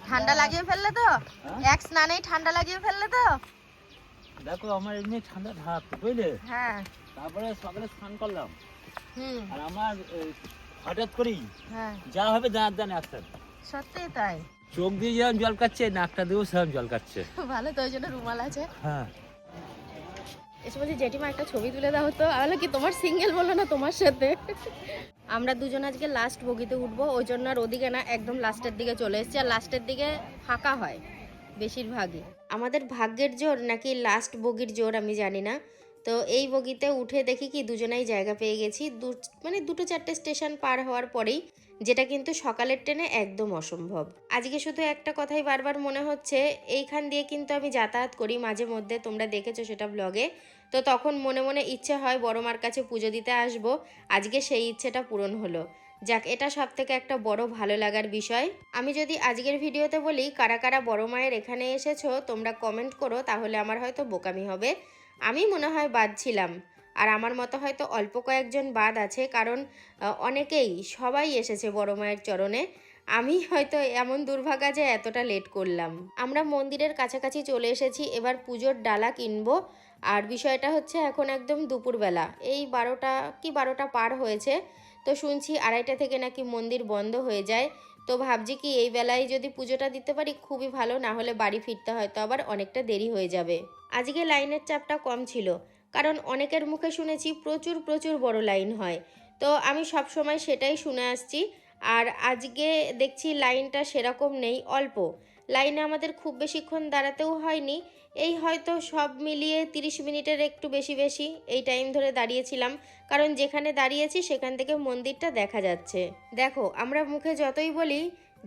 ঠান্ডা লাগিয়ে ফেললে তো? এক স্নানেই ঠান্ডা লাগিয়ে ফেললে তো? দেখো আমার এমনি ঠান্ডা ভাব বুঝলে। হ্যাঁ। তারপরে সকালে স্নান করলাম। হুম। আর আমার হঠাৎ করেই হ্যাঁ যা হবে দাঁত দানে আসতে। সত্যি তাই। চোখ দিয়ে যেরকম জল কাটছে, নাকটা দিয়েও সেরকম জল কাটছে। ভালো তো, ওই জন্য রুমাল আছে। হ্যাঁ। এসে বলছি জেঠিমা একটা ছবি তুলে দাও তো। আমি কি তোমার সিঙ্গেল বলো না তোমার সাথে? আমরা দুজন আজকে লাস্ট বগিতে উঠবো, ওই জন্য আর ওদিকে না, একদম লাস্টের দিকে চলে এসেছি। আর লাস্টের দিকে ফাঁকা হয় বেশিরভাগই। আমাদের ভাগ্যের জোর নাকি লাস্ট বগির জোর আমি জানি না। তো এই বগিতে উঠে দেখি কি দুজনেই জায়গা পেয়ে গেছি। মানে দুটো চারটে স্টেশন পার হওয়ার পরেই, যেটা কিন্তু সকালের ট্রেনে একদম অসম্ভব। আজকে শুধু একটা কথাই বারবার মনে হচ্ছে, এইখান দিয়ে কিন্তু আমি যাতায়াত করি মাঝে মধ্যে, তোমরা দেখেছো সেটা ব্লগে। তো তখন মনে মনে ইচ্ছে হয় বড় মার কাছে পুজো দিতে আসবো। আজকে সেই ইচ্ছেটা পূরণ হলো। যাক, এটা সব থেকে একটা বড় ভালো লাগার বিষয়। আমি যদি আজকের ভিডিওতে বলি কারা কারা বড় মায়ের এখানে এসেছো, তোমরা কমেন্ট করো, তাহলে আমার হয়তো বোকামি হবে। আমি মনে হয় বাদ ছিলাম, আর আমার মতো হয়তো অল্প কয়েকজন বাদ আছে, কারণ অনেকেই সবাই এসেছে বড় মায়ের চরণে। আমি হয়তো এমন দুর্ভাগা যে এতটা লেট করলাম। আমরা মন্দিরের কাছাকাছি চলে এসেছি, এবার পুজোর ডালা কিনবো। আর বিষয়টা হচ্ছে এখন একদম দুপুরবেলা, এই 12টা পার হয়েছে। তো শুনছি 2:30 থেকে নাকি মন্দির বন্ধ হয়ে যায়। তো ভাবছি কি এই বেলায় যদি পুজোটা দিতে পারি খুবই ভালো, না হলে বাড়ি ফিরতে হয়তো আবার অনেকটা দেরি হয়ে যাবে। আজকে লাইনের চাপটা কম ছিল, কারণ অনেকের মুখে শুনেছি প্রচুর প্রচুর বড় লাইন হয়। তো আমি সব সময় সেটাই শুনে আসছি। আর আজকে দেখছি লাইনটা সেরকম নেই, অল্প লাইনে আমাদের খুব বেশিক্ষণ দাঁড়াতেও হয়নি। এই হয়তো সব মিলিয়ে 30 মিনিটের একটু বেশি বেশি এই টাইম ধরে দাঁড়িয়েছিলাম, কারণ যেখানে দাঁড়িয়েছি সেখান থেকে মন্দিরটা দেখা যাচ্ছে। দেখো, আমরা মুখে যতই বলি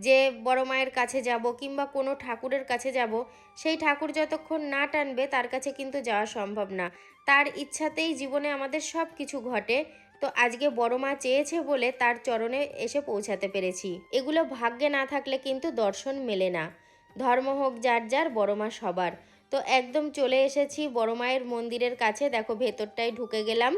যে বড় মায়ের কাছে যাব কিংবা কোনো ঠাকুরের কাছে যাব, সেই ঠাকুর যতক্ষণ না টানবে তার কাছে কিন্তু যাওয়া সম্ভব না। তার ইচ্ছাতেই জীবনে আমাদের সব কিছু ঘটে। তো আজকে বড় মা চেয়েছে বলে তার চরণে এসে পৌঁছাতে পেরেছি। এগুলো ভাগ্যে না থাকলে কিন্তু দর্শন মেলে না। ধর্ম হোক যার যার, বড় মা সবার। তো একদম চলে এসেছি বড় মায়ের মন্দিরের কাছে। দেখো ভেতরটায় ঢুকে গেলাম,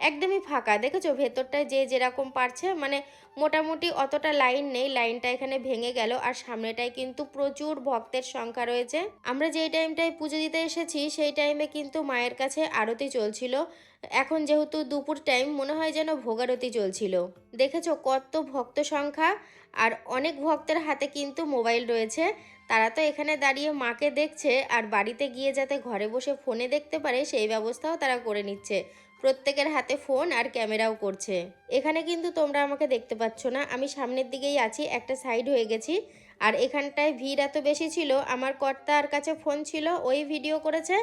একদমই ফাঁকা। দেখেছো ভেতরটায় যে যেরকম পারছে, মানে মোটামুটি অতটা লাইন নেই, লাইনটা এখানে ভেঙে গেল। আর সামনেটায় কিন্তু প্রচুর ভক্তের সংখ্যা রয়েছে। আমরা যেই টাইমটায় পুজো দিতে এসেছি সেই টাইমে কিন্তু মায়ের কাছে আরতি চলছিল। এখন যেহেতু দুপুর টাইম, মনে হয় যেন ভোগারতি চলছিল। দেখেছো কত ভক্ত সংখ্যা, আর অনেক ভক্তের হাতে কিন্তু মোবাইল রয়েছে। তারা তো এখানে দাঁড়িয়ে মাকে দেখছে, আর বাড়িতে গিয়ে যাতে ঘরে বসে ফোনে দেখতে পারে সেই ব্যবস্থাও তারা করে নিচ্ছে। প্রত্যেকের হাতে ফোন আর ক্যামেরাও করছে। এখানে কিন্তু তোমরা আমাকে দেখতে পাচ্ছ না, আমি সামনের দিকেই আছি, একটা সাইড হয়ে গেছি। আর এখানটায় ভিড় এত বেশি ছিল, আমার কর্তার কাছে ফোন ছিল, ওই ভিডিও করেছে।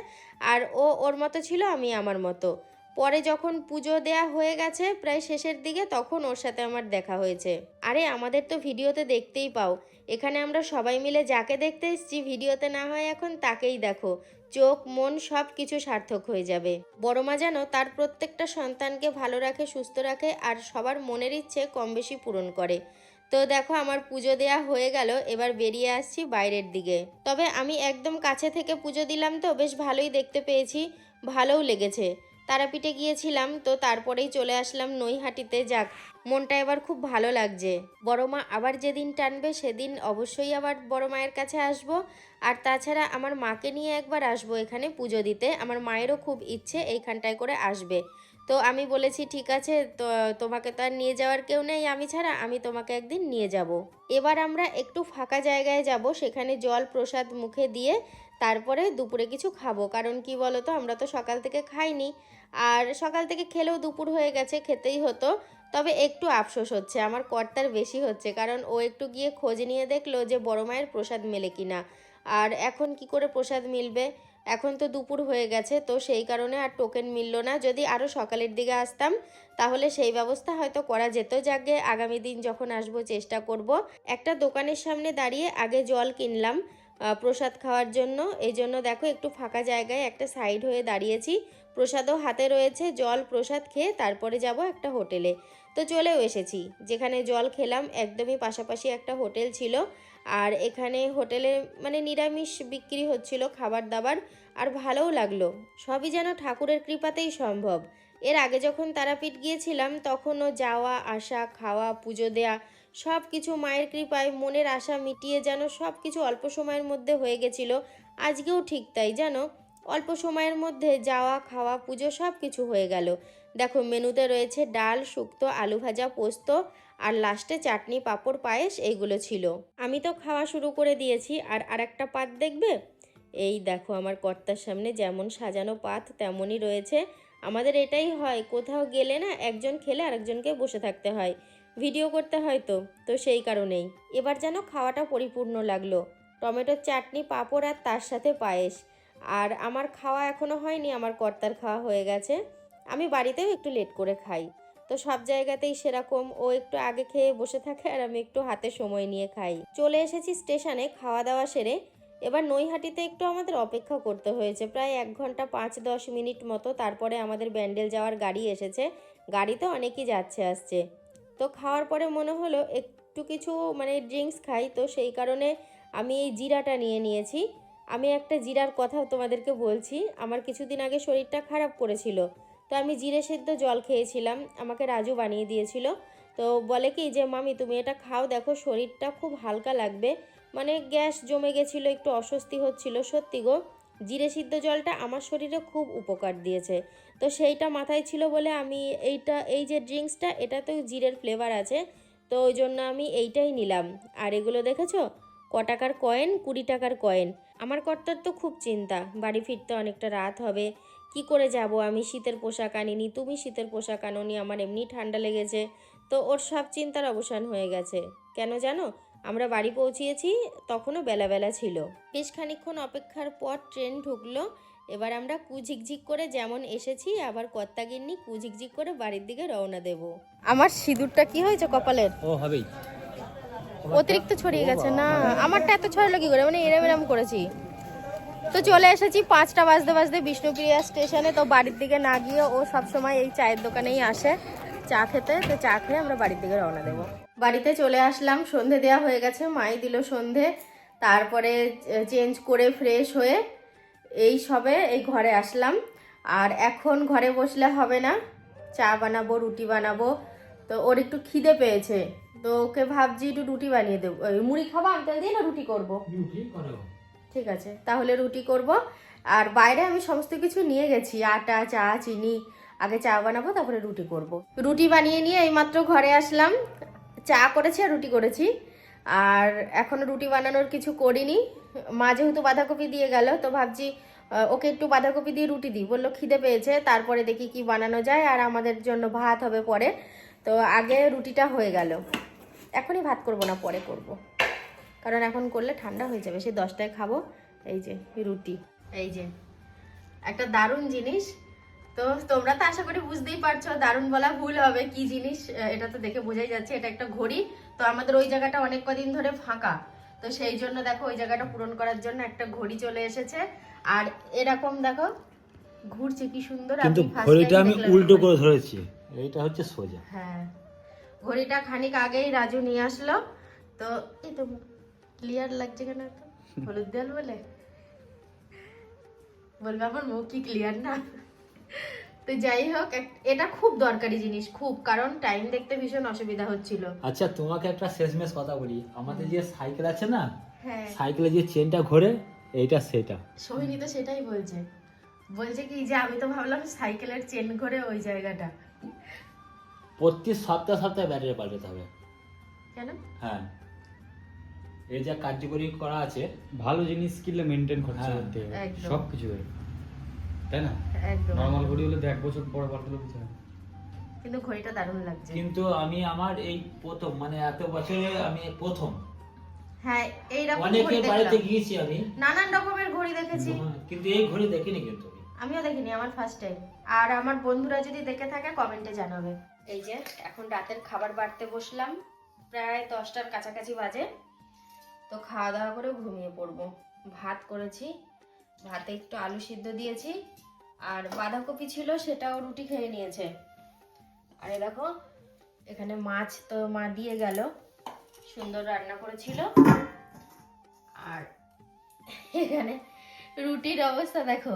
আর ও ওর মতো ছিল, আমি আমার মতো। পরে যখন পুজো দেয়া হয়ে গেছে প্রায় শেষের দিকে, তখন ওর সাথে আমার দেখা হয়েছে। আরে আমাদের তো ভিডিওতে দেখতেই পাও, এখানে আমরা সবাই মিলে যাকে দেখতে এসেছি ভিডিওতে না হয় এখন তাকেই দেখো। চোখ মন সব কিছু সার্থক হয়ে যাবে। বড় মা যেন তার প্রত্যেকটা সন্তানকে ভালো রাখে, সুস্থ রাখে, আর সবার মনের ইচ্ছে কম বেশি পূরণ করে। তো দেখো আমার পুজো দেয়া হয়ে গেল, এবার বেরিয়ে আসছি বাইরের দিকে। তবে আমি একদম কাছে থেকে পুজো দিলাম তো বেশ ভালোই দেখতে পেয়েছি, ভালোও লেগেছে। তারাপীঠে গিয়েছিলাম, তো তারপরেই চলে আসলাম নৈহাটিতে। যাক, মনটা এবার খুব ভালো লাগছে। বড় মা আবার যেদিন টানবে সেদিন অবশ্যই আবার বড় মায়ের কাছে আসব। আর তাছাড়া আমার মাকে নিয়ে একবার আসবো এখানে পুজো দিতে। আমার মায়েরও খুব ইচ্ছে এইখানটায় করে আসবে। তো আমি বলেছি ঠিক আছে, তো তোমাকে তো আর নিয়ে যাওয়ার কেউ নেই আমি ছাড়া, আমি তোমাকে একদিন নিয়ে যাব। এবার আমরা একটু ফাঁকা জায়গায় যাব, সেখানে জল প্রসাদ মুখে দিয়ে তারপরে দুপুরে কিছু খাবো। কারণ কি বলো তো, আমরা তো সকাল থেকে খাইনি, আর সকাল থেকে খেলেও দুপুর হয়ে গেছে, খেতেই হতো। তবে একটু আফসোস হচ্ছে, আমার কর্তার বেশি হচ্ছে, কারণ ও একটু গিয়ে খোঁজ নিয়ে দেখলো যে বড় মায়ের প্রসাদ মেলে কিনা। আর এখন কি করে প্রসাদ মিলবে, এখন তো দুপুর হয়ে গেছে, তো সেই কারণে আর টোকেন মিলল না। যদি আরও সকালের দিকে আসতাম তাহলে সেই ব্যবস্থা হয়তো করা যেত। যাকে আগামী দিন যখন আসবো চেষ্টা করব। একটা দোকানের সামনে দাঁড়িয়ে আগে জল কিনলাম প্রসাদ খাওয়ার জন্য। এই জন্য দেখো একটু ফাঁকা জায়গায় একটা সাইড হয়ে দাঁড়িয়েছি, প্রসাদও হাতে রয়েছে। জল প্রসাদ খেয়ে তারপরে যাব একটা হোটেলে। তো চলেও এসেছি, যেখানে জল খেলাম একদমই পাশাপাশি একটা হোটেল ছিল। আর এখানে হোটেলে মানে নিরামিষ বিক্রি হচ্ছিল খাবার দাবার, আর ভালোও লাগলো। সবই যেন ঠাকুরের কৃপাতেই সম্ভব। এর আগে যখন তারাপীঠ গিয়েছিলাম তখনও যাওয়া আসা খাওয়া পুজো দেয়া সব কিছু মায়ের কৃপায় মনের আশা মিটিয়ে যেন সব কিছু অল্প সময়ের মধ্যে হয়ে গেছিলো। আজকেও ঠিক তাই, জানো অল্প সময়ের মধ্যে যাওয়া খাওয়া পুজো সব কিছু হয়ে গেল। দেখো মেনুতে রয়েছে ডাল, শুক্তো, আলু ভাজা, পোস্ত আর লাস্টে চাটনি, পাঁপড়, পায়েস এইগুলো ছিল। আমি তো খাওয়া শুরু করে দিয়েছি। আর আরেকটা পাত দেখবে, এই দেখো আমার কর্তার সামনে যেমন সাজানো পাত তেমনই রয়েছে। আমাদের এটাই হয়, কোথাও গেলে না একজন খেলে আরেকজনকে বসে থাকতে হয়, ভিডিও করতে হয়, তো সেই কারণেই এবার যেন খাওয়াটা পরিপূর্ণ লাগলো। টমেটোর চাটনি, পাঁপড় আর তার সাথে পায়েস। আর আমার খাওয়া এখনও হয়নি, আমার কর্তার খাওয়া হয়ে গেছে। আমি বাড়িতেও একটু লেট করে খাই, তো সব জায়গাতেই সেরকম, ও একটু আগে খেয়ে বসে থাকে আর আমি একটু হাতে সময় নিয়ে খাই। চলে এসেছি স্টেশনে খাওয়া দাওয়া সেরে। এবার নৈহাটিতে একটু আমাদের অপেক্ষা করতে হয়েছে, প্রায় 1 ঘন্টা 5-10 মিনিট মতো। তারপরে আমাদের ব্যান্ডেল যাওয়ার গাড়ি এসেছে। গাড়িতে অনেকেই যাচ্ছে আসছে। তো খাওয়ার পরে মনে হলো একটু কিছু মানে ড্রিঙ্কস খাই, তো সেই কারণে আমি এই জিরাটা নিয়ে নিয়েছি। আমি একটা জিরার কথা তোমাদেরকে বলছি। আমার কিছুদিন আগে শরীরটা খারাপ করেছিল, তো আমি জিরে সেদ্ধ জল খেয়েছিলাম, আমাকে রাজু বানিয়ে দিয়েছিল। তো বলে কি যে মামি তুমি এটা খাও, দেখো শরীরটা খুব হালকা লাগবে, মানে গ্যাস জমে গেছিলো, একটু অস্বস্তি হচ্ছিল। সত্যি গো, জিরে সিদ্ধ জলটা আমার শরীরে খুব উপকার দিয়েছে। তো সেইটা মাথায় ছিল বলে আমি এই যে ড্রিঙ্কসটা, এটাতেও জিরের ফ্লেভার আছে, তো ওই জন্য আমি এইটাই নিলাম। আর এগুলো দেখেছো ক টাকার কয়েন, 20 টাকার কয়েন। আমার কর্তার তো খুব চিন্তা, বাড়ি ফিরতে অনেকটা রাত হবে, কি করে যাব আমি, শীতের পোশাক আনিনি, তুমি শীতের পোশাক আনোনি, আমার এমনি ঠান্ডা লেগেছে। তো ওর সব চিন্তার অবসান হয়ে গেছে। কেন জানো, আমরা বাড়ি পৌঁছিয়েছি তখনও বেলা ছিল। বেশ খানিকক্ষণ অপেক্ষার পর ট্রেন ঢুকলো। এবার আমরা কুঝিকঝিক করে যেমন এসেছি আবার কর্তাগিন্নি কুঝিকঝিক করে বাড়ির দিকে রওনা দেব। আমার সিঁদুরটা কি হয়েছে কপালের, ও হবেই, অতিরিক্ত ছড়িয়ে গেছে না, আমারটা এত ছড়ালো কি করে, মানে এরম এরম করেছি। তো চলে এসেছি 5টা বাজতে বাজতে বিষ্ণুপ্রিয়া স্টেশনে। তো বাড়ির দিকে না গিয়ে ও সবসময় এই চায়ের দোকানেই আসে চা খেতে, তো চা খেয়ে আমরা বাড়ির দিকে রওনা দেবো। বাড়িতে চলে আসলাম, সন্ধে দেওয়া হয়ে গেছে, মাই দিল সন্ধে। তারপরে চেঞ্জ করে ফ্রেশ হয়ে এই সবে এই ঘরে আসলাম। আর এখন ঘরে বসলে হবে না, চা বানাবো, রুটি বানাবো। তো ওর একটু খিদে পেয়েছে, তো ওকে ভাবছি একটু রুটি বানিয়ে দেবো। মুড়ি খাবো আঙ্কেল দিয়ে, না রুটি করবো? ঠিক আছে, তাহলে রুটি করব। আর বাইরে আমি সমস্ত কিছু নিয়ে গেছি, আটা, চা, চিনি। আগে চা বানাবো, তারপরে রুটি করব। রুটি বানিয়ে নিয়ে এইমাত্র ঘরে আসলাম, চা করেছি আর রুটি করেছি। আর এখনো রুটি বানানোর কিছু করিনি। মা যেহেতু বাঁধাকপি দিয়ে গেল, তো ভাবছি ওকে একটু বাঁধাকপি দিয়ে রুটি দিই, বললো খিদে পেয়েছে, তারপরে দেখি কি বানানো যায়। আর আমাদের জন্য ভাত হবে পরে, তো আগে রুটিটা হয়ে গেল। এখনই ভাত করব না, পরে করব, কারণ এখন করলে ঠান্ডা হয়ে যাবে, সে 10টায় খাবো। এই যে রুটি, এই যে একটা দারুণ জিনিস। তো তোমরা তো আশা করি বুঝতেই পারছো, দারুণ বলা ভুল হবে, কি জিনিস এটা তো দেখে বোঝাই যাচ্ছে, এটা একটা ঘড়ি। তো আমাদের ওই জায়গাটা অনেক কদিন ধরে ফাঁকা, তো সেই জন্য দেখো ওই জায়গাটা পূরণ করার জন্য একটা ঘড়ি চলে এসেছে। আর এরকম দেখো ঘুরছে কি সুন্দর। কিন্তু ঘড়িটা আমি উল্টো করে ধরেছি, এইটা হচ্ছে সোজা। হ্যাঁ, ঘড়িটা খানিক আগেই রাজু নিয়ে আসলো। তো এই তো ক্লিয়ার লাগছে কেন, তো হলুদ দেয়াল বলবে আমার মুখ কি ক্লিয়ার না। তো যাই হোক, এটা খুব দরকারি জিনিস, খুব, কারণ টাইম দেখতে ভীষণ অসুবিধা হচ্ছিল। আচ্ছা তোমাকে একটা শেষমেশ কথা বলি, আমাদের যে সাইকেল আছে না, হ্যাঁ, সাইকেলে যে চেনটা ঘোরে, এইটা সেটা। সোহিনী তো সেটাই বলছে, বলছে কি যে আমি তো ভাবলাম সাইকেলের চেন ঘোরে ওই জায়গাটা। প্রতি সপ্তাহে ব্যাটারি পাল্টাতে হবে। কেন? হ্যাঁ, এই যা কার্যকরী করা আছে, ভালো জিনিস কিনলে মেনটেন করতে হ্যাঁ, করতে হবে একদম। সব কিছু, তাই না? একদম। নর্মাল ঘড়ি হলে 1 বছর পরে পাল্টালে কিছু হয় না। কিন্তু ঘড়িটা দারুণ লাগছে। কিন্তু আমি আমার এই প্রথম, মানে এত বছরে আমি প্রথম। হ্যাঁ, এইরকম অনেকে ঘড়ি বাড়িতে দেখলাম, গিয়েছি আমি, নানান রকমের ঘড়ি দেখেছি, কিন্তু এই ঘড়ি দেখিনি কিন্তু আমি। আমিও দেখিনি, আমার ফার্স্ট টাইম। আর আমার বন্ধুরা যদি দেখে থাকে কমেন্টে জানাবে। এই যে এখন রাতের খাবার বাড়তে বসলাম, প্রায় 10টার কাছাকাছি বাজে। তো খাওয়া দাওয়া করে ঘুমিয়ে পড়বো। ভাত করেছি, ভাতে একটু আলু সিদ্ধ দিয়েছি, আর বাঁধাকপি ছিল সেটাও রুটি খেয়ে নিয়েছে। আর এই দেখো এখানে মাছ তো মা দিয়ে গেল, সুন্দর রান্না করেছিল। আর এখানে রুটির অবস্থা দেখো,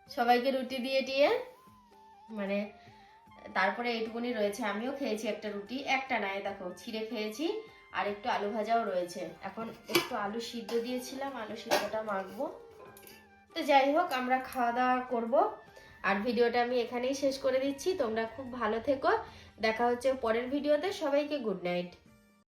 সবাইকে রুটি দিয়ে মানে তারপরে এইটুকুনি রয়েছে, আমিও খেয়েছি একটা রুটি, একটা নাই দেখো ছিঁড়ে খেয়েছি, আর একটু আলু ভাজাও রয়েছে। এখন একটু আলু সিদ্ধ দিয়েছিলাম, আলু সিদ্ধটা মাখবো। তো যাই হোক, আমরা খাওয়া দাওয়া করবো, আর ভিডিওটা আমি এখানেই শেষ করে দিচ্ছি। তোমরা খুব ভালো থেকো, দেখা হচ্ছে পরের ভিডিওতে। সবাইকে গুড নাইট।